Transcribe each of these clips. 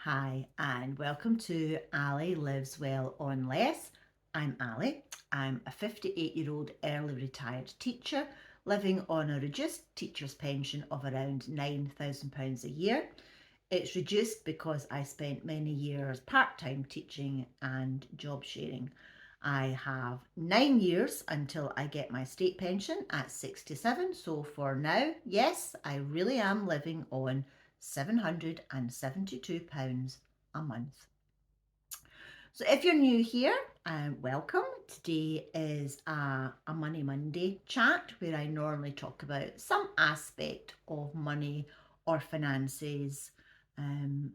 Hi, and welcome to Ali Lives Well on Less. I'm Ali. I'm a 58-year-old early retired teacher living on a reduced teacher's pension of around £9,000 a year. It's reduced because I spent many years part-time teaching and job sharing. I have 9 years until I get my state pension at 67. So for now, yes, I really am living on £772 a month. So if you're new here, welcome. Today is a Money Monday chat where I normally talk about some aspect of money or finances. And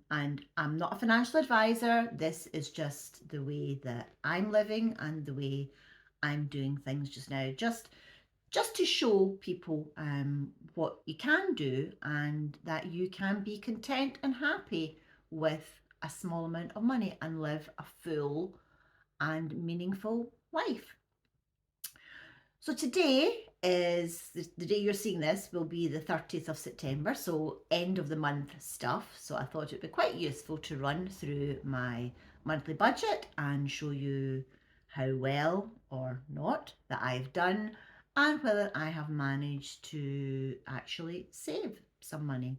I'm not a financial advisor. This is just the way that I'm living and the way I'm doing things just now. Just to show people what you can do and that you can be content and happy with a small amount of money and live a full and meaningful life. So today is the day you're seeing this will be the 30th of September, so end of the month stuff. So I thought it'd be quite useful to run through my monthly budget and show you how well or not that I've done and whether I have managed to actually save some money.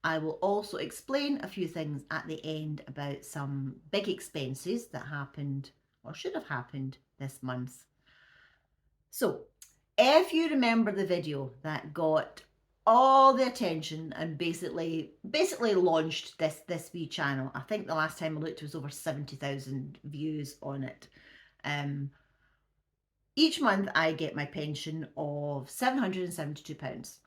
I will also explain a few things at the end about some big expenses that happened or should have happened this month. So, if you remember the video that got all the attention and basically launched this wee channel, I think the last time I looked was over 70,000 views on it. Each month I get my pension of £772.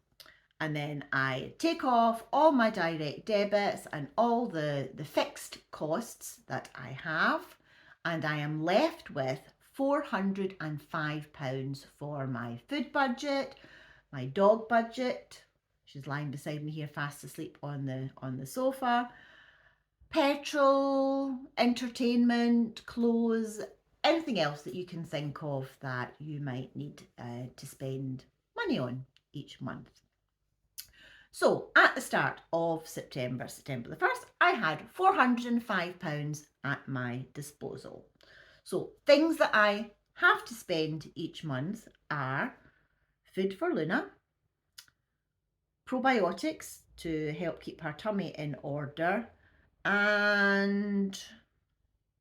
And then I take off all my direct debits and all the fixed costs that I have, and I am left with £405 for my food budget, my dog budget. She's lying beside me here fast asleep on the sofa. Petrol, entertainment, clothes, anything else that you can think of that you might need to spend money on each month. So at the start of September the 1st, I had £405 at my disposal. So things that I have to spend each month are food for Luna, probiotics to help keep her tummy in order, and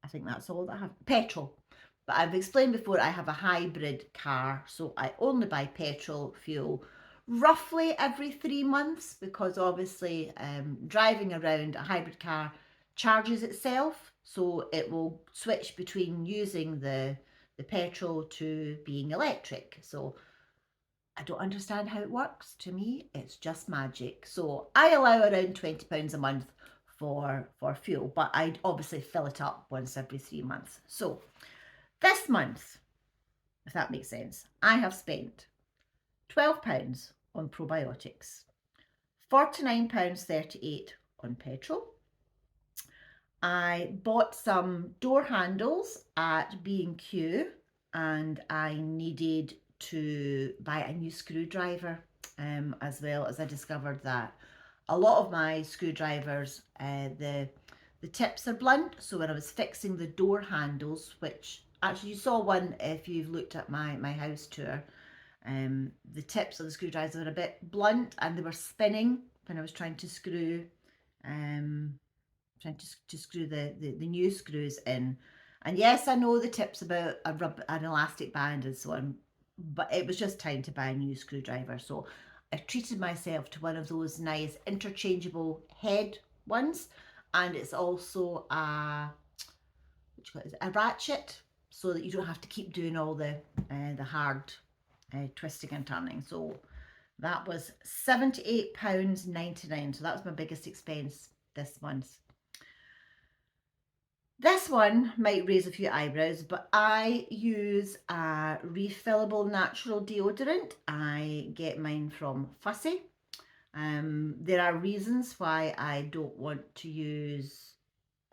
I think that's all that I have. Petrol. But I've explained before I have a hybrid car, so I only buy petrol fuel roughly every 3 months because obviously driving around a hybrid car charges itself, so it will switch between using the petrol to being electric. So I don't understand how it works. To me, it's just magic. So I allow around £20 a month for fuel, but I obviously fill it up once every 3 months. So this month, if that makes sense, I have spent £12 on probiotics, £49.38 on petrol. I bought some door handles at B&Q and I needed to buy a new screwdriver, as well as I discovered that a lot of my screwdrivers, the tips are blunt. So when I was fixing the door handles, which actually you saw one if you've looked at my house tour, the tips of the screwdrivers were a bit blunt and they were spinning when I was trying to screw the new screws in. And yes, I know the tips about an elastic band and so on, but it was just time to buy a new screwdriver. So I treated myself to one of those nice interchangeable head ones, and it's also a ratchet, so that you don't have to keep doing all the hard twisting and turning. So that was £78.99. So that was my biggest expense this month. This one might raise a few eyebrows, but I use a refillable natural deodorant. I get mine from Fussy. There are reasons why I don't want to use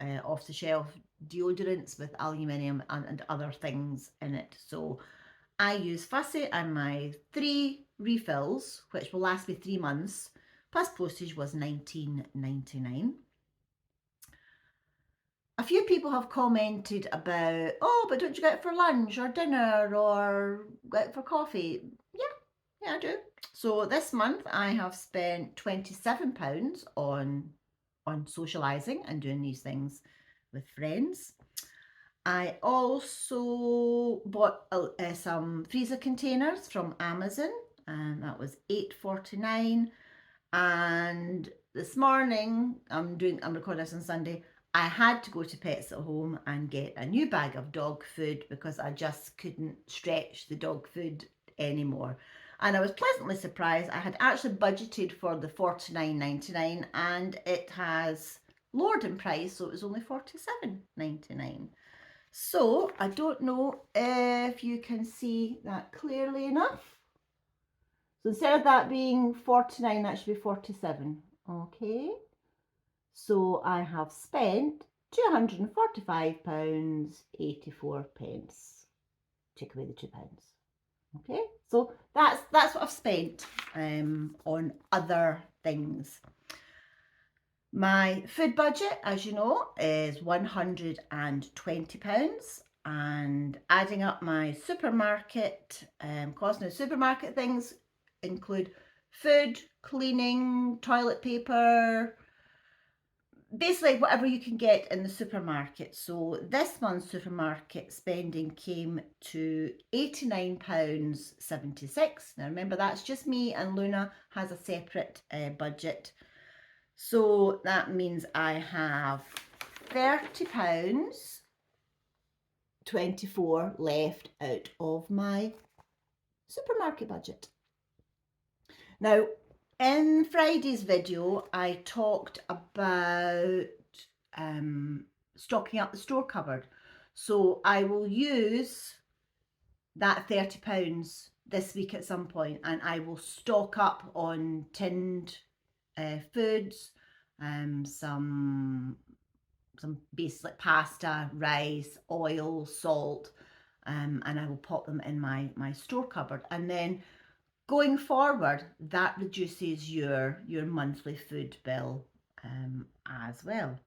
off-the-shelf deodorants with aluminium and other things in it. So I use Fussy, and my 3 refills, which will last me 3 months, plus postage, was £19.99. few people have commented about, oh, but don't you go out for lunch or dinner or go out for coffee? Yeah, I do. So this month I have spent £27 on socialising and doing these things with friends. I also bought some freezer containers from Amazon, and that was £8.49. And this morning, I'm recording this on Sunday, I had to go to Pets at Home and get a new bag of dog food because I just couldn't stretch the dog food anymore. And I was pleasantly surprised. I had actually budgeted for the $49.99 and it has lowered in price, so it was only $47.99. So I don't know if you can see that clearly enough. So instead of that being 49, that should be 47. Okay. So I have spent £245.84. Take away the £2. Okay. So that's what I've spent on other things. My food budget, as you know, is £120, and adding up my supermarket costs. Now, supermarket things include food, cleaning, toilet paper, basically whatever you can get in the supermarket. So this month's supermarket spending came to £89.76. Now remember, that's just me, and Luna has a separate budget. So that means I have £30.24 left out of my supermarket budget. Now, in Friday's video, I talked about stocking up the store cupboard. So I will use that £30 this week at some point, and I will stock up on tinned foods, some basic like pasta, rice, oil, salt, and I will pop them in my store cupboard. And then going forward, that reduces your monthly food bill as well.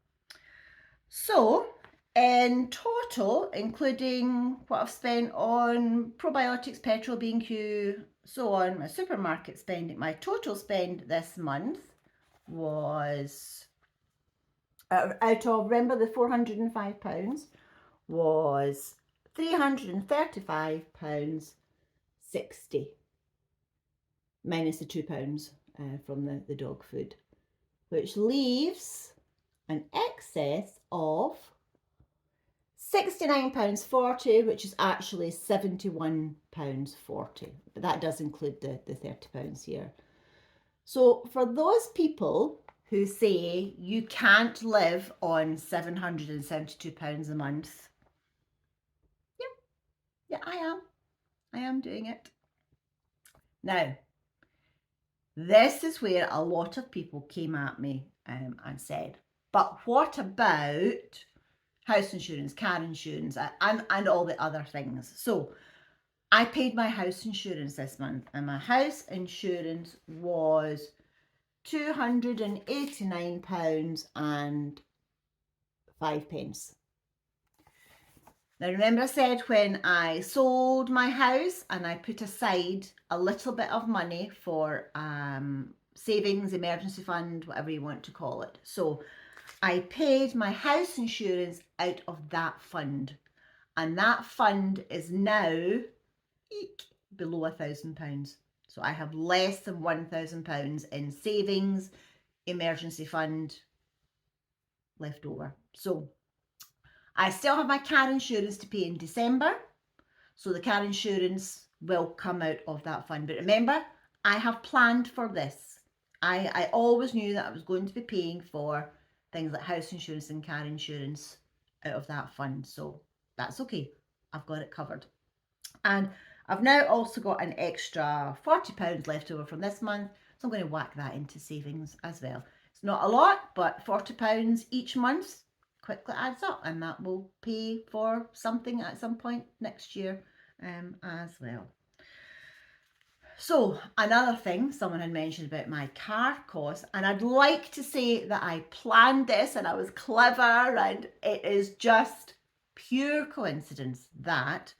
So in total, including what I've spent on probiotics, petrol, B&Q, so on, my supermarket spending, my total spend this month was, out of, remember the £405, was £335.60, minus the £2 from the dog food, which leaves an excess of £69.40, which is actually £71.40, but that does include the £30 here. So for those people who say you can't live on £772 a month, yeah, I am doing it. Now, this is where a lot of people came at me and said, but what about house insurance, car insurance, and all the other things? So I paid my house insurance this month, and my house insurance was £289.05. Now remember, I said when I sold my house and I put aside a little bit of money for savings, emergency fund, whatever you want to call it. So I paid my house insurance out of that fund, and that fund is now below £1,000. So I have less than £1,000 in savings, emergency fund left over. So I still have my car insurance to pay in December. So the car insurance will come out of that fund. But remember, I have planned for this. I always knew that I was going to be paying for things like house insurance and car insurance out of that fund. So that's okay. I've got it covered. And I've now also got an extra £40 left over from this month. So I'm going to whack that into savings as well. It's not a lot, but £40 each month quickly adds up, and that will pay for something at some point next year as well. So another thing someone had mentioned about my car cost, and I'd like to say that I planned this and I was clever, and it is just pure coincidence that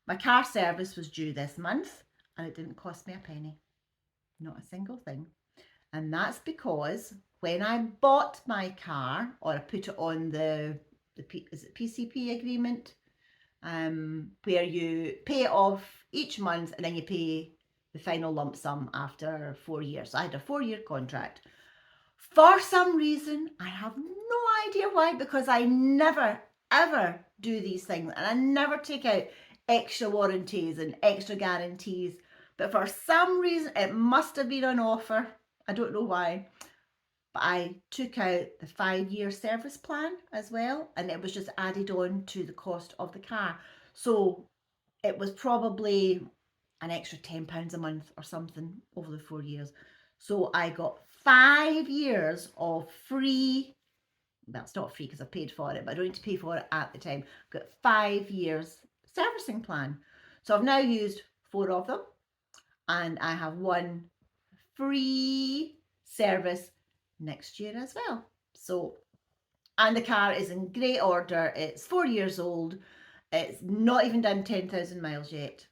my car service was due this month and it didn't cost me a penny, not a single thing. And that's because when I bought my car, or I put it on is it PCP agreement, where you pay it off each month and then you pay the final lump sum after 4 years. So I had a 4-year contract. For some reason, I have no idea why, because I never ever do these things and I never take out extra warranties and extra guarantees. But for some reason, it must have been on offer. I don't know why. But I took out the 5-year service plan as well, and it was just added on to the cost of the car. So it was probably an extra £10 a month or something over the 4 years. So I got 5 years of free. Well, it's not free because I paid for it, but I don't need to pay for it at the time. I've got 5 years servicing plan. So I've now used 4 of them, and I have one free service next year as well. So, and the car is in great order. It's 4 years old. It's not even done 10,000 miles yet.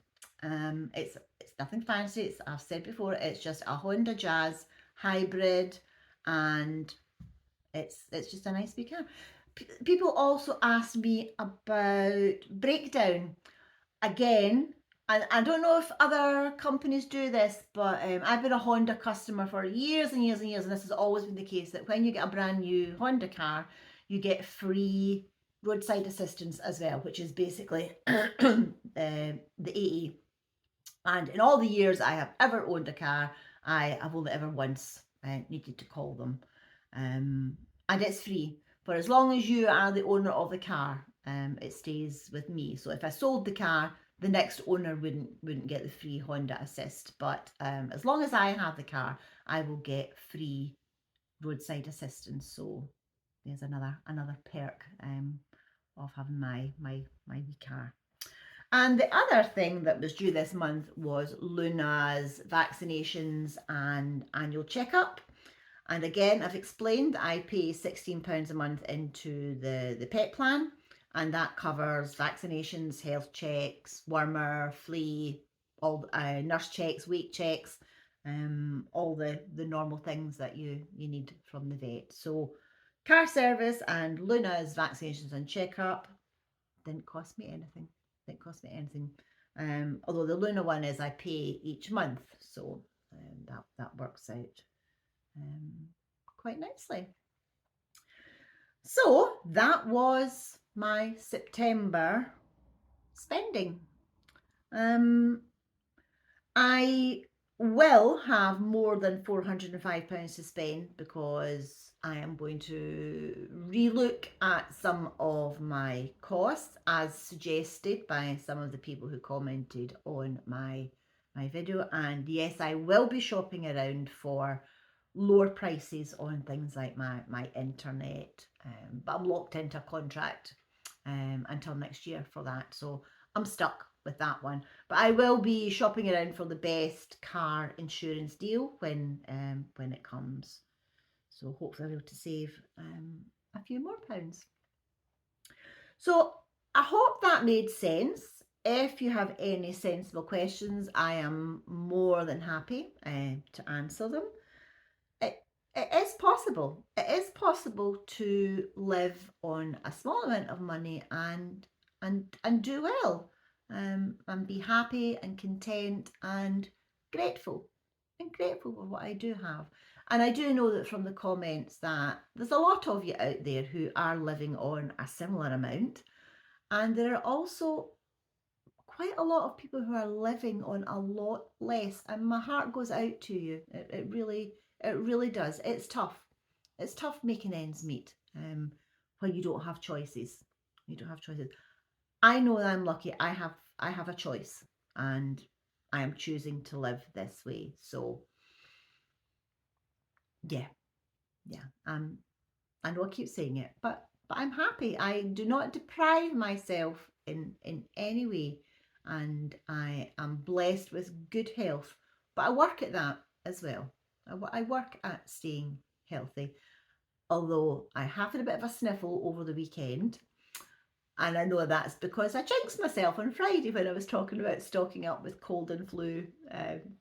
It's nothing fancy. I've said before, it's just a Honda Jazz hybrid, and it's just a nice big car. People also ask me about breakdown. Again, I don't know if other companies do this, but I've been a Honda customer for years and years and years, and this has always been the case, that when you get a brand new Honda car, you get free roadside assistance as well, which is basically the AA. And in all the years I have ever owned a car, I have only ever once needed to call them. And it's free. For as long as you are the owner of the car, it stays with me. So if I sold the car, the next owner wouldn't get the free Honda Assist. But as long as I have the car, I will get free roadside assistance. So there's another perk of having my wee car. And the other thing that was due this month was Luna's vaccinations and annual checkup. And again, I've explained that I pay £16 a month into the pet plan, and that covers vaccinations, health checks, wormer, flea, all nurse checks, weight checks, all the normal things that you need from the vet. So car service and Luna's vaccinations and checkup didn't cost me anything. Didn't cost me anything. Although the Luna one is I pay each month, so that works out quite nicely. So that was my September spending. I will have more than £405 to spend, because I am going to relook at some of my costs as suggested by some of the people who commented on my video. And yes, I will be shopping around for lower prices on things like my internet, but I'm locked into a contract until next year for that, so I'm stuck with that one. But I will be shopping around for the best car insurance deal when it comes. So hopefully I'll be able to save a few more pounds. So I hope that made sense. If you have any sensible questions, I am more than happy to answer them. It is possible. It is possible to live on a small amount of money and do well, and be happy and content and grateful for what I do have. And I do know that from the comments that there's a lot of you out there who are living on a similar amount, and there are also quite a lot of people who are living on a lot less, and my heart goes out to you. It really does. It's tough. It's tough making ends meet when you don't have choices. You don't have choices. I know that I'm lucky. I have a choice, and I am choosing to live this way. So yeah. I know I keep saying it, but I'm happy. I do not deprive myself in any way, and I am blessed with good health But I work at that as well. I work at staying healthy, although I have had a bit of a sniffle over the weekend. And I know that's because I jinxed myself on Friday when I was talking about stocking up with cold and flu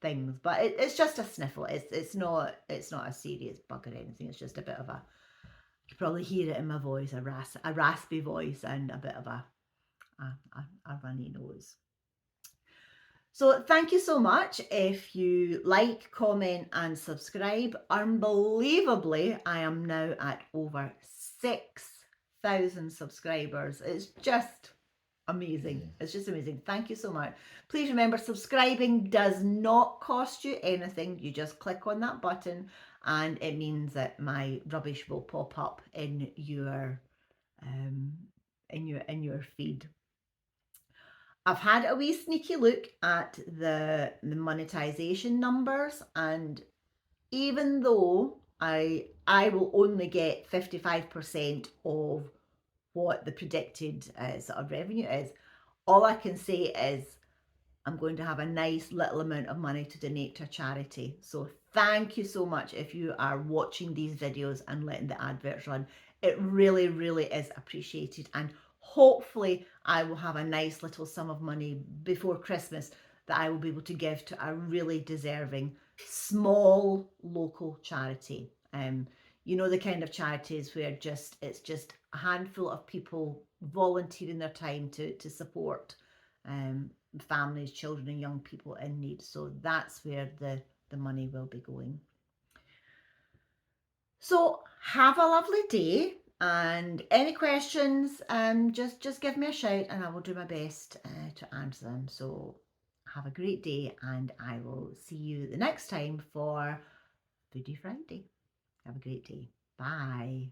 things. But it's just a sniffle. It's not a serious bug or anything. It's just a bit of a, you can probably hear it in my voice, a raspy voice and a bit of a runny nose. So thank you so much. If you like, comment and subscribe. Unbelievably, I am now at over 6,000 subscribers. It's just amazing. It's just amazing. Thank you so much. Please remember, subscribing does not cost you anything. You just click on that button and it means that my rubbish will pop up in your feed. I've had a wee sneaky look at the monetization numbers, and even though I will only get 55% of what the predicted sort of revenue is, all I can say is I'm going to have a nice little amount of money to donate to a charity. So thank you so much if you are watching these videos and letting the adverts run. It really, really is appreciated. And hopefully I will have a nice little sum of money before Christmas that I will be able to give to a really deserving small local charity. You know, the kind of charities where it's just a handful of people volunteering their time to support families, children and young people in need. So that's where the money will be going. So have a lovely day, and any questions, just give me a shout and I will do my best to answer them. So have a great day, and I will see you the next time for Foodie Friday. Have a great day. Bye.